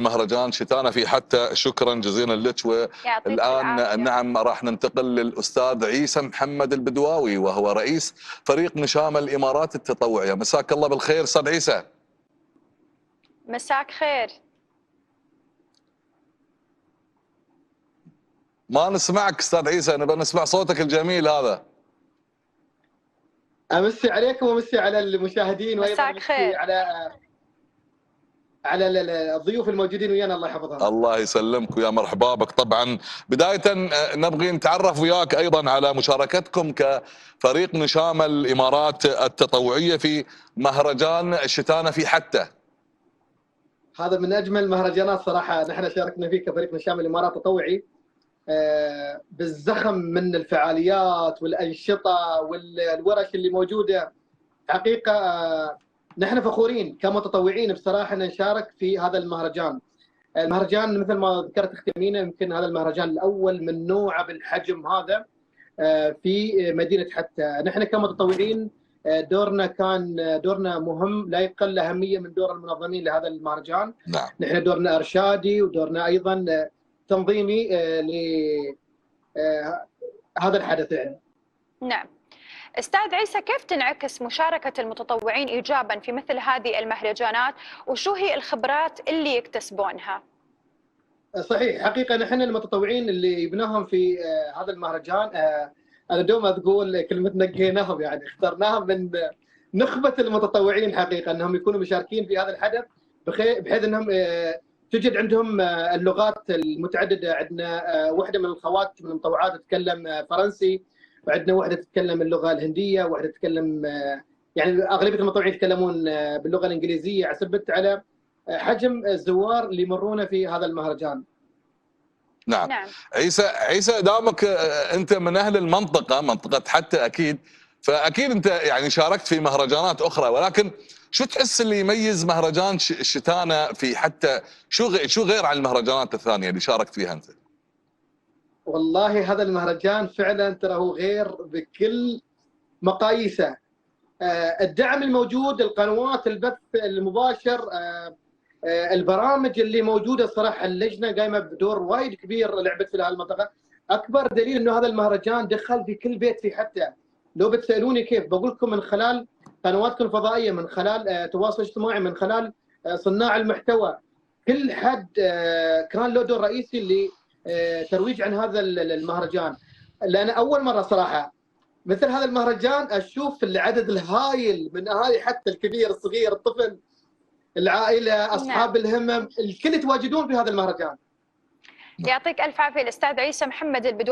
مهرجان شتانا في حتى. شكرا جزيلا لك. والآن نعم راح ننتقل للأستاذ عيسى محمد البدواوي وهو رئيس فريق نشام الإمارات التطوعية. مساك الله بالخير أستاذ عيسى. مساك خير. ما نسمعك أستاذ عيسى، نبغى نسمع صوتك الجميل هذا. أمسي عليكم وأمسي على المشاهدين وأيضا أمسي على الضيوف الموجودين ويانا، الله يحفظهم. الله يسلمك ويا مرحبا بك. طبعا بداية نبغي نتعرف وياك أيضا على مشاركتكم كفريق نشام الإمارات التطوعية في مهرجان شتانا في حتى. هذا من أجمل المهرجانات صراحة، نحن شاركنا فيه كفريق نشام الإمارات التطوعي بالزخم من الفعاليات والأنشطة والورش اللي موجودة. حقيقة نحن فخورين كمتطوعين بصراحة أن نشارك في هذا المهرجان. المهرجان مثل ما ذكرت أختي أمينة، يمكن هذا المهرجان الأول من نوعه بالحجم هذا في مدينة حتى. نحن كمتطوعين دورنا مهم لا يقل أهمية من دور المنظمين لهذا المهرجان. نعم. نحن دورنا إرشادي ودورنا أيضا تنظيمي لهذا الحدث يعني. نعم. استاذ عيسى، كيف تنعكس مشاركة المتطوعين إيجابا في مثل هذه المهرجانات، وشو هي الخبرات اللي يكتسبونها؟ صحيح، حقيقة نحن المتطوعين اللي جبناهم في هذا المهرجان، أنا دوما أقول كلمة نقيناهم، يعني اخترناهم من نخبة المتطوعين حقيقة أنهم يكونوا مشاركين في هذا الحدث، بحيث أنهم توجد عندهم اللغات المتعددة. عندنا واحدة من الأخوات من المتطوعات تتكلم فرنسي، وعندنا واحدة تتكلم اللغة الهندية، واحدة تتكلم يعني أغلبية المتطوعين يتكلمون باللغة الإنجليزية. عسبت على حجم الزوار اللي يمرون في هذا المهرجان. نعم. عيسى دامك أنت من أهل المنطقة، منطقة حتى أكيد، فأكيد أنت يعني شاركت في مهرجانات أخرى، ولكن شو تحس اللي يميز مهرجان شتانا في حتى؟ شو غير عن المهرجانات الثانية اللي شاركت فيها أنت؟ والله هذا المهرجان فعلا ترى هو غير بكل مقاييسه. الدعم الموجود، القنوات البث المباشر، البرامج اللي موجوده، الصراحه اللجنه قايمه بدور وايد كبير لعبت في هالمنطقه. اكبر دليل انه هذا المهرجان دخل في كل بيت في حتى. لو بتسالوني كيف بقول لكم من خلال قنواتكم الفضائيه، من خلال التواصل الاجتماعي، من خلال صناع المحتوى. كل حد كان له دور رئيسي اللي ترويج عن هذا المهرجان. لأن أول مرة صراحة مثل هذا المهرجان أشوف العدد الهائل من أهالي حتى، الكبير الصغير الطفل العائلة أصحاب الهمم، الكل يتواجدون في هذا المهرجان. يعطيك ألف عافية الأستاذ عيسى محمد البدواوي.